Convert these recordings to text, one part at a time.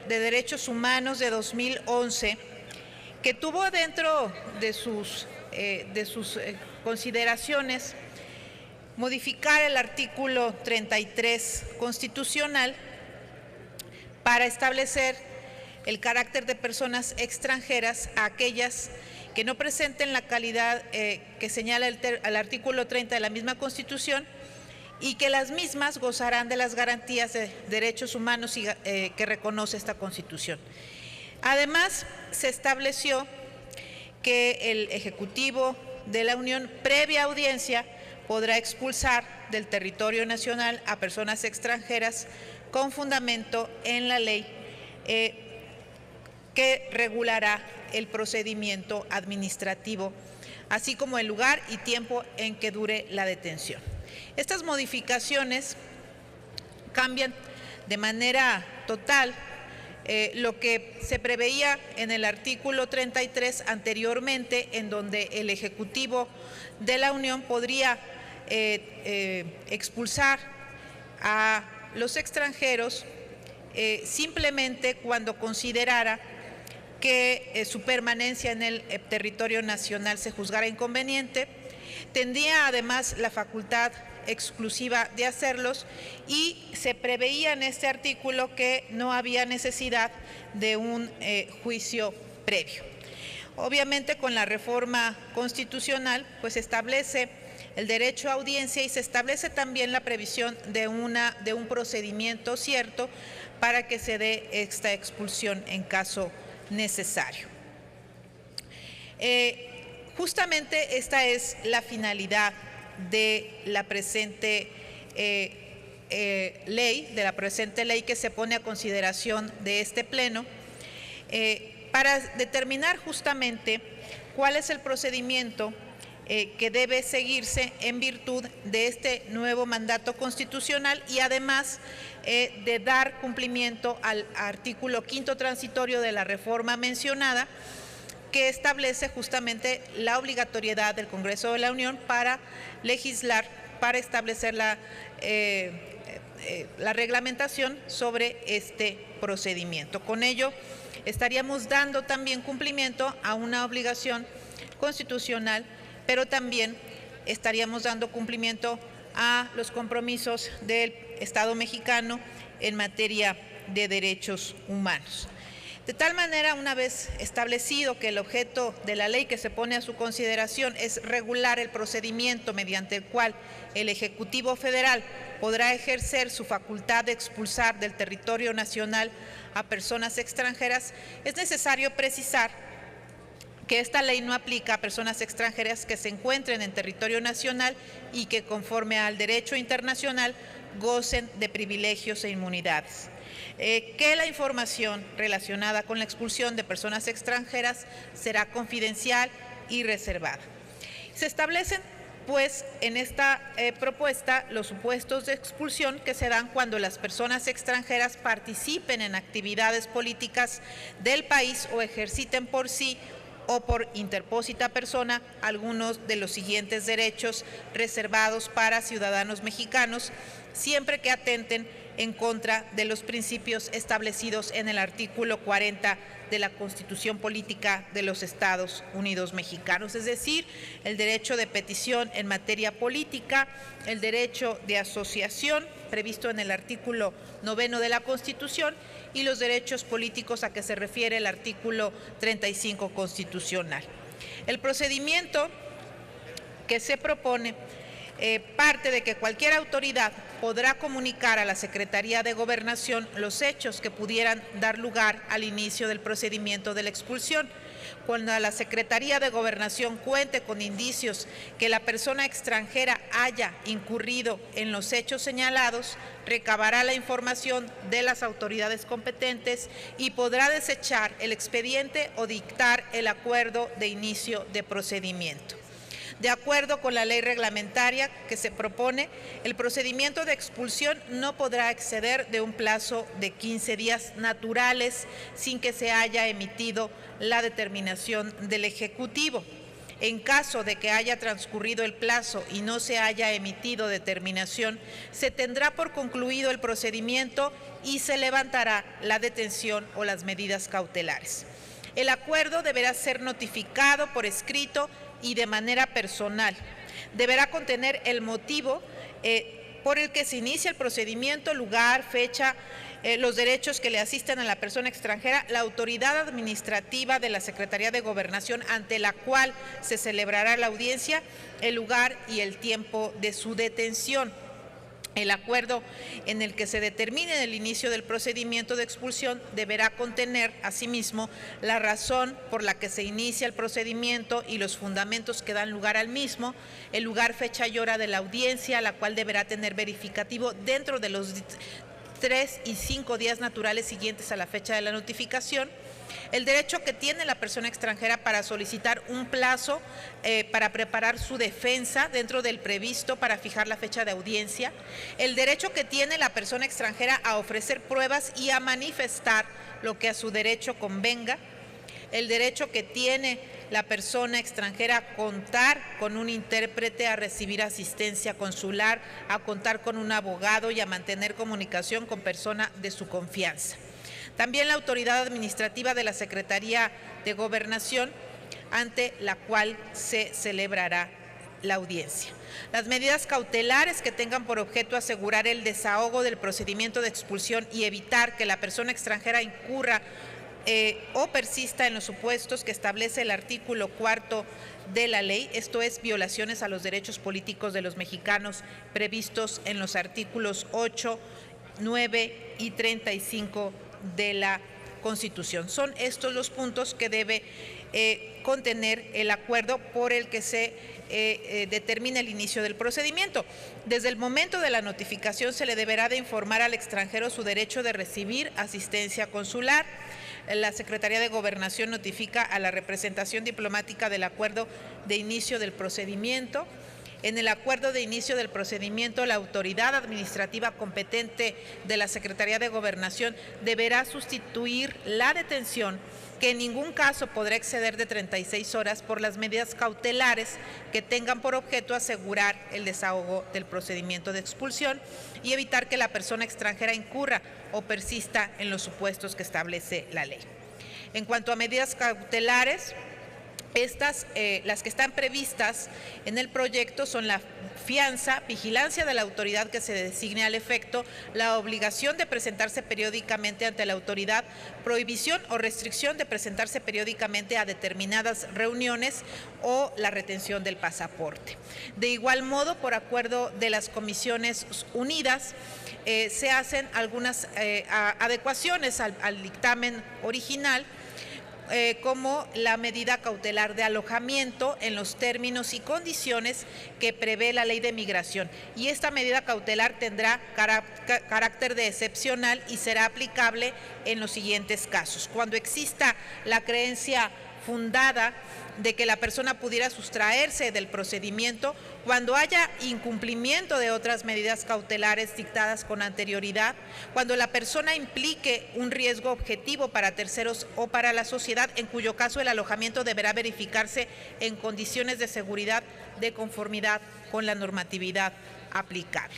de Derechos Humanos de 2011, que tuvo dentro de sus consideraciones modificar el artículo 33 constitucional para establecer el carácter de personas extranjeras a aquellas que no presenten la calidad que señala el artículo 30 de la misma Constitución y que las mismas gozarán de las garantías de derechos humanos que reconoce esta Constitución. Además, se estableció que el Ejecutivo de la Unión, previa audiencia, podrá expulsar del territorio nacional a personas extranjeras con fundamento en la ley que regulará el procedimiento administrativo, así como el lugar y tiempo en que dure la detención. Estas modificaciones cambian de manera total lo que se preveía en el artículo 33 anteriormente, en donde el Ejecutivo de la Unión podría expulsar a los extranjeros simplemente cuando considerara que su permanencia en el territorio nacional se juzgara inconveniente. Tendría además la facultad exclusiva de hacerlos y se preveía en este artículo que no había necesidad de un juicio previo. Obviamente, con la reforma constitucional, pues se establece el derecho a audiencia y se establece también la previsión de un procedimiento cierto para que se dé esta expulsión en caso necesario. Justamente esta es la finalidad de la presente ley que se pone a consideración de este Pleno, para determinar justamente cuál es el procedimiento que debe seguirse en virtud de este nuevo mandato constitucional y además de dar cumplimiento al artículo 5º transitorio de la reforma mencionada, que establece justamente la obligatoriedad del Congreso de la Unión para legislar, para establecer la reglamentación sobre este procedimiento. Con ello, estaríamos dando también cumplimiento a una obligación constitucional, pero también estaríamos dando cumplimiento a los compromisos del Estado mexicano en materia de derechos humanos. De tal manera, una vez establecido que el objeto de la ley que se pone a su consideración es regular el procedimiento mediante el cual el Ejecutivo Federal podrá ejercer su facultad de expulsar del territorio nacional a personas extranjeras, es necesario precisar que esta ley no aplica a personas extranjeras que se encuentren en territorio nacional y que, conforme al derecho internacional, gocen de privilegios e inmunidades. Que la información relacionada con la expulsión de personas extranjeras será confidencial y reservada. Se establecen, pues, en esta propuesta los supuestos de expulsión que se dan cuando las personas extranjeras participen en actividades políticas del país o ejerciten por sí o por interpósita persona algunos de los siguientes derechos reservados para ciudadanos mexicanos, siempre que atenten en contra de los principios establecidos en el artículo 40 de la Constitución Política de los Estados Unidos Mexicanos, es decir, el derecho de petición en materia política, el derecho de asociación previsto en el artículo 9 de la Constitución y los derechos políticos a que se refiere el artículo 35 constitucional. El procedimiento que se propone parte de que cualquier autoridad podrá comunicar a la Secretaría de Gobernación los hechos que pudieran dar lugar al inicio del procedimiento de la expulsión. Cuando la Secretaría de Gobernación cuente con indicios que la persona extranjera haya incurrido en los hechos señalados, recabará la información de las autoridades competentes y podrá desechar el expediente o dictar el acuerdo de inicio de procedimiento. De acuerdo con la ley reglamentaria que se propone, el procedimiento de expulsión no podrá exceder de un plazo de 15 días naturales sin que se haya emitido la determinación del Ejecutivo. En caso de que haya transcurrido el plazo y no se haya emitido determinación, se tendrá por concluido el procedimiento y se levantará la detención o las medidas cautelares. El acuerdo deberá ser notificado por escrito y de manera personal. Deberá contener el motivo por el que se inicia el procedimiento, lugar, fecha, los derechos que le asisten a la persona extranjera, la autoridad administrativa de la Secretaría de Gobernación ante la cual se celebrará la audiencia, el lugar y el tiempo de su detención. El acuerdo en el que se determine el inicio del procedimiento de expulsión deberá contener, asimismo, la razón por la que se inicia el procedimiento y los fundamentos que dan lugar al mismo, el lugar, fecha y hora de la audiencia, la cual deberá tener verificativo dentro de los 3 y 5 días naturales siguientes a la fecha de la notificación, el derecho que tiene la persona extranjera para solicitar un plazo para preparar su defensa dentro del previsto para fijar la fecha de audiencia, el derecho que tiene la persona extranjera a ofrecer pruebas y a manifestar lo que a su derecho convenga, el derecho que tiene la persona extranjera a contar con un intérprete, a recibir asistencia consular, a contar con un abogado y a mantener comunicación con persona de su confianza. También la autoridad administrativa de la Secretaría de Gobernación, ante la cual se celebrará la audiencia. Las medidas cautelares que tengan por objeto asegurar el desahogo del procedimiento de expulsión y evitar que la persona extranjera incurra o persista en los supuestos que establece el artículo 4 de la ley, esto es, violaciones a los derechos políticos de los mexicanos previstos en los artículos 8, 9 y 35 de la Constitución. Son estos los puntos que debe contener el acuerdo por el que se determina el inicio del procedimiento. Desde el momento de la notificación se le deberá de informar al extranjero su derecho de recibir asistencia consular. La Secretaría de Gobernación notifica a la representación diplomática del acuerdo de inicio del procedimiento. En el acuerdo de inicio del procedimiento, la autoridad administrativa competente de la Secretaría de Gobernación deberá sustituir la detención, que en ningún caso podrá exceder de 36 horas, por las medidas cautelares que tengan por objeto asegurar el desahogo del procedimiento de expulsión y evitar que la persona extranjera incurra o persista en los supuestos que establece la ley. En cuanto a medidas cautelares, las que están previstas en el proyecto son la fianza, vigilancia de la autoridad que se designe al efecto, la obligación de presentarse periódicamente ante la autoridad, prohibición o restricción de presentarse periódicamente a determinadas reuniones o la retención del pasaporte. De igual modo, por acuerdo de las Comisiones Unidas, se hacen algunas adecuaciones al dictamen original, como la medida cautelar de alojamiento en los términos y condiciones que prevé la Ley de Migración. Y esta medida cautelar tendrá carácter de excepcional y será aplicable en los siguientes casos: cuando exista la creencia fundada de que la persona pudiera sustraerse del procedimiento, cuando haya incumplimiento de otras medidas cautelares dictadas con anterioridad, cuando la persona implique un riesgo objetivo para terceros o para la sociedad, en cuyo caso el alojamiento deberá verificarse en condiciones de seguridad de conformidad con la normatividad aplicable.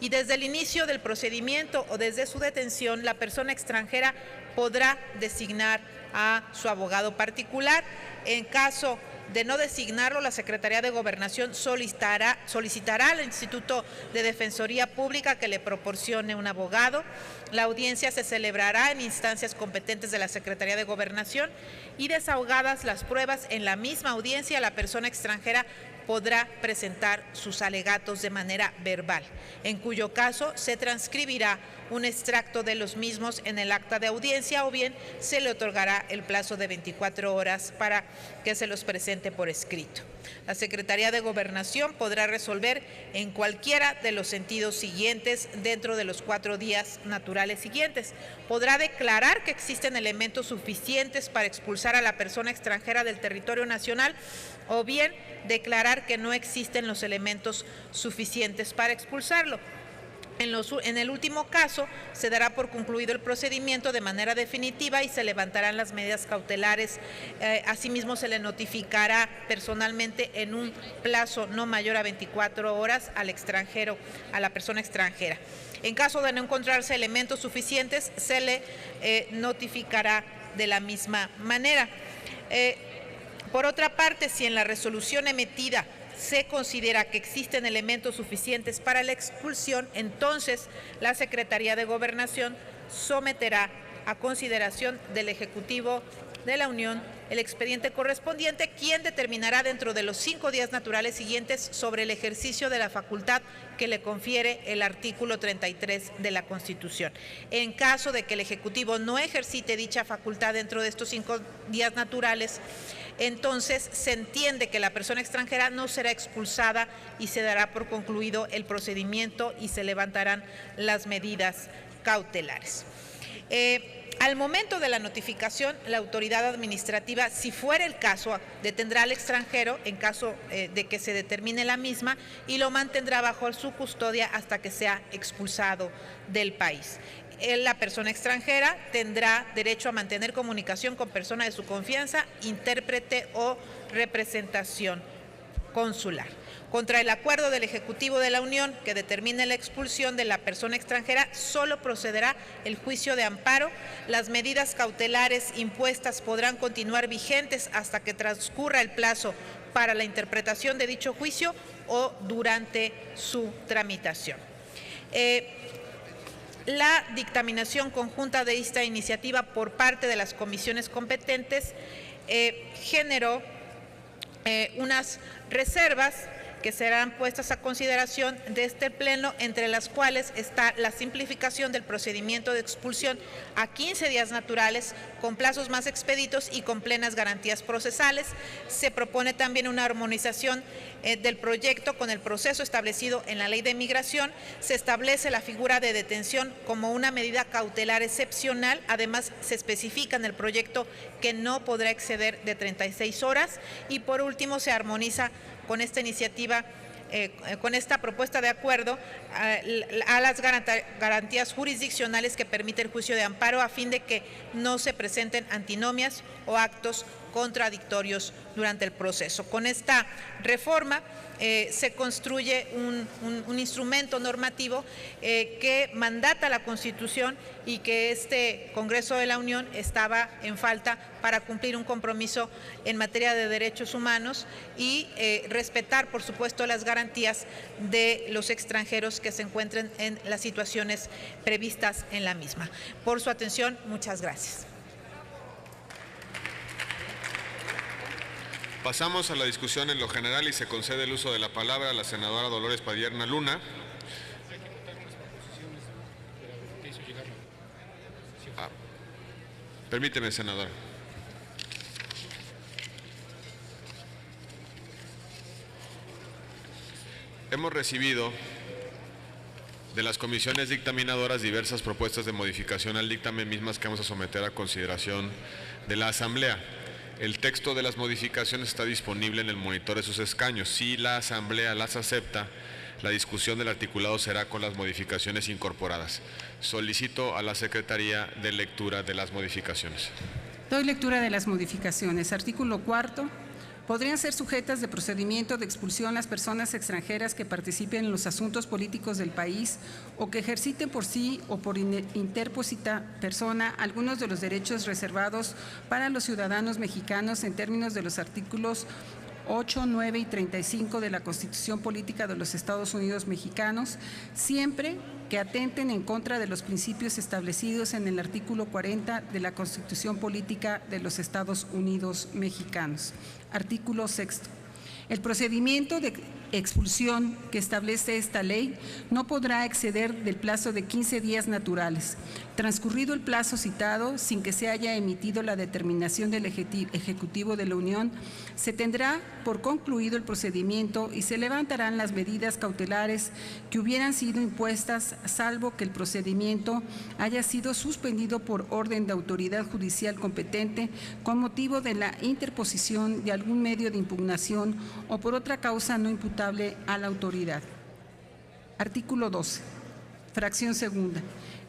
Y desde el inicio del procedimiento o desde su detención, la persona extranjera podrá designar a su abogado particular. En caso de no designarlo, la Secretaría de Gobernación solicitará al Instituto de Defensoría Pública que le proporcione un abogado. La audiencia se celebrará en instancias competentes de la Secretaría de Gobernación y, desahogadas las pruebas en la misma audiencia, la persona extranjera podrá presentar sus alegatos de manera verbal, en cuyo caso se transcribirá un extracto de los mismos en el acta de audiencia, o bien se le otorgará el plazo de 24 horas para que se los presente por escrito. La Secretaría de Gobernación podrá resolver en cualquiera de los sentidos siguientes dentro de los 4 días naturales siguientes. Podrá declarar que existen elementos suficientes para expulsar a la persona extranjera del territorio nacional, o bien declarar que no existen los elementos suficientes para expulsarlo. En el último caso, se dará por concluido el procedimiento de manera definitiva y se levantarán las medidas cautelares. Asimismo, se le notificará personalmente en un plazo no mayor a 24 horas al extranjero, a la persona extranjera. En caso de no encontrarse elementos suficientes, se le notificará de la misma manera. Por otra parte, si en la resolución emitida se considera que existen elementos suficientes para la expulsión, entonces la Secretaría de Gobernación someterá a consideración del Ejecutivo de la Unión el expediente correspondiente, quien determinará dentro de los 5 días naturales siguientes sobre el ejercicio de la facultad que le confiere el artículo 33 de la Constitución. En caso de que el Ejecutivo no ejercite dicha facultad dentro de estos 5 días naturales, entonces se entiende que la persona extranjera no será expulsada y se dará por concluido el procedimiento y se levantarán las medidas cautelares. Al momento de la notificación, la autoridad administrativa, si fuera el caso, detendrá al extranjero en caso de que se determine la misma y lo mantendrá bajo su custodia hasta que sea expulsado del país. La persona extranjera tendrá derecho a mantener comunicación con persona de su confianza, intérprete o representación consular. Contra el acuerdo del Ejecutivo de la Unión que determine la expulsión de la persona extranjera, solo procederá el juicio de amparo. Las medidas cautelares impuestas podrán continuar vigentes hasta que transcurra el plazo para la interpretación de dicho juicio o durante su tramitación. La dictaminación conjunta de esta iniciativa por parte de las comisiones competentes generó unas reservas que serán puestas a consideración de este Pleno, entre las cuales está la simplificación del procedimiento de expulsión a 15 días naturales, con plazos más expeditos y con plenas garantías procesales. Se propone también una armonización del proyecto con el proceso establecido en la Ley de Migración. Se establece la figura de detención como una medida cautelar excepcional. Además, se especifica en el proyecto que no podrá exceder de 36 horas. Y por último, se armoniza con esta iniciativa, con esta propuesta de acuerdo, a las garantías jurisdiccionales que permite el juicio de amparo, a fin de que no se presenten antinomias o actos contradictorios durante el proceso. Con esta reforma se construye un instrumento normativo que mandata la Constitución y que este Congreso de la Unión estaba en falta para cumplir un compromiso en materia de derechos humanos y respetar, por supuesto, las garantías de los extranjeros que se encuentren en las situaciones previstas en la misma. Por su atención, muchas gracias. Pasamos a la discusión en lo general y se concede el uso de la palabra a la senadora Dolores Padierna Luna. Permíteme, senadora. Hemos recibido de las comisiones dictaminadoras diversas propuestas de modificación al dictamen, mismas que vamos a someter a consideración de la Asamblea. El texto de las modificaciones está disponible en el monitor de sus escaños. Si la Asamblea las acepta, la discusión del articulado será con las modificaciones incorporadas. Solicito a la Secretaría de lectura de las modificaciones. Doy lectura de las modificaciones. Artículo 4. Podrían ser sujetas de procedimiento de expulsión las personas extranjeras que participen en los asuntos políticos del país o que ejerciten por sí o por interpósita persona algunos de los derechos reservados para los ciudadanos mexicanos en términos de los artículos 8, 9 y 35 de la Constitución Política de los Estados Unidos Mexicanos, siempre que atenten en contra de los principios establecidos en el artículo 40 de la Constitución Política de los Estados Unidos Mexicanos. Artículo 6. El procedimiento de expulsión que establece esta ley no podrá exceder del plazo de 15 días naturales. Transcurrido el plazo citado, sin que se haya emitido la determinación del Ejecutivo de la Unión, se tendrá por concluido el procedimiento y se levantarán las medidas cautelares que hubieran sido impuestas, salvo que el procedimiento haya sido suspendido por orden de autoridad judicial competente con motivo de la interposición de algún medio de impugnación o por otra causa no imputable a la autoridad. Artículo 12. Fracción segunda.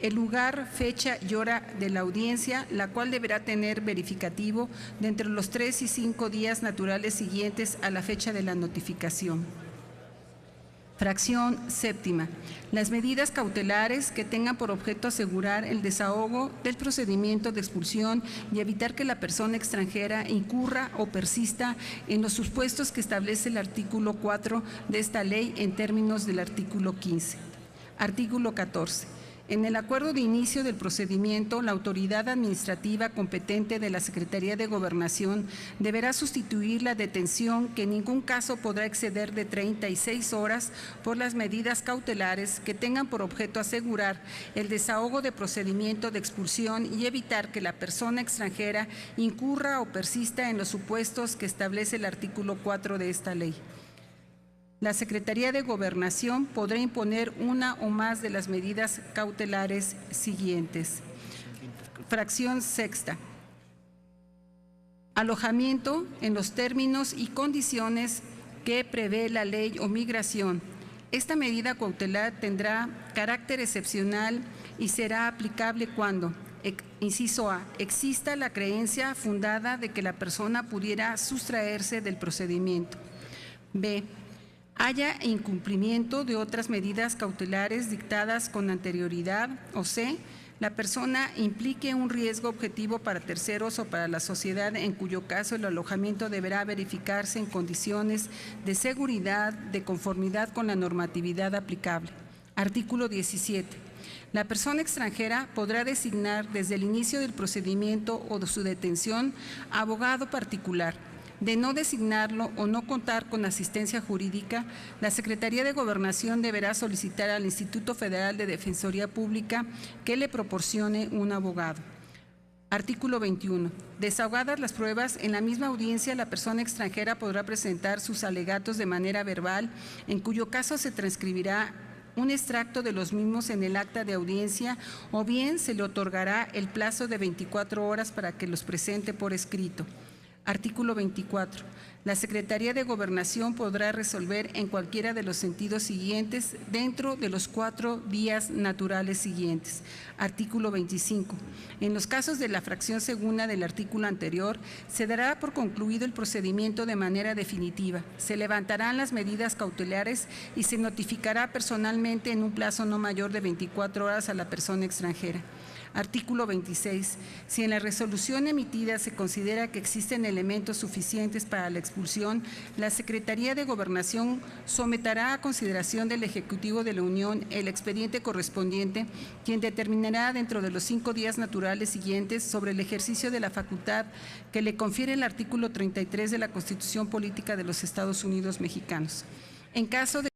El lugar, fecha y hora de la audiencia, la cual deberá tener verificativo de entre los 3 y 5 días naturales siguientes a la fecha de la notificación. Fracción séptima. Las medidas cautelares que tengan por objeto asegurar el desahogo del procedimiento de expulsión y evitar que la persona extranjera incurra o persista en los supuestos que establece el artículo 4 de esta ley en términos del artículo 15. Artículo 14. En el acuerdo de inicio del procedimiento, la autoridad administrativa competente de la Secretaría de Gobernación deberá sustituir la detención, que en ningún caso podrá exceder de 36 horas, por las medidas cautelares que tengan por objeto asegurar el desahogo de procedimiento de expulsión y evitar que la persona extranjera incurra o persista en los supuestos que establece el artículo 4 de esta ley. La Secretaría de Gobernación podrá imponer una o más de las medidas cautelares siguientes. Fracción sexta. Alojamiento en los términos y condiciones que prevé la ley o migración. Esta medida cautelar tendrá carácter excepcional y será aplicable cuando, inciso A, exista la creencia fundada de que la persona pudiera sustraerse del procedimiento. B, haya incumplimiento de otras medidas cautelares dictadas con anterioridad, o C, la persona implique un riesgo objetivo para terceros o para la sociedad, en cuyo caso el alojamiento deberá verificarse en condiciones de seguridad de conformidad con la normatividad aplicable. Artículo 17. La persona extranjera podrá designar desde el inicio del procedimiento o de su detención abogado particular. De no designarlo o no contar con asistencia jurídica, la Secretaría de Gobernación deberá solicitar al Instituto Federal de Defensoría Pública que le proporcione un abogado. Artículo 21. Desahogadas las pruebas, en la misma audiencia la persona extranjera podrá presentar sus alegatos de manera verbal, en cuyo caso se transcribirá un extracto de los mismos en el acta de audiencia, o bien se le otorgará el plazo de 24 horas para que los presente por escrito. Artículo 24. La Secretaría de Gobernación podrá resolver en cualquiera de los sentidos siguientes dentro de los 4 días naturales siguientes. Artículo 25. En los casos de la fracción segunda del artículo anterior, se dará por concluido el procedimiento de manera definitiva. Se levantarán las medidas cautelares y se notificará personalmente en un plazo no mayor de 24 horas a la persona extranjera. Artículo 26. Si en la resolución emitida se considera que existen elementos suficientes para la expulsión, la Secretaría de Gobernación someterá a consideración del Ejecutivo de la Unión el expediente correspondiente, quien determinará dentro de los 5 días naturales siguientes sobre el ejercicio de la facultad que le confiere el artículo 33 de la Constitución Política de los Estados Unidos Mexicanos. En caso de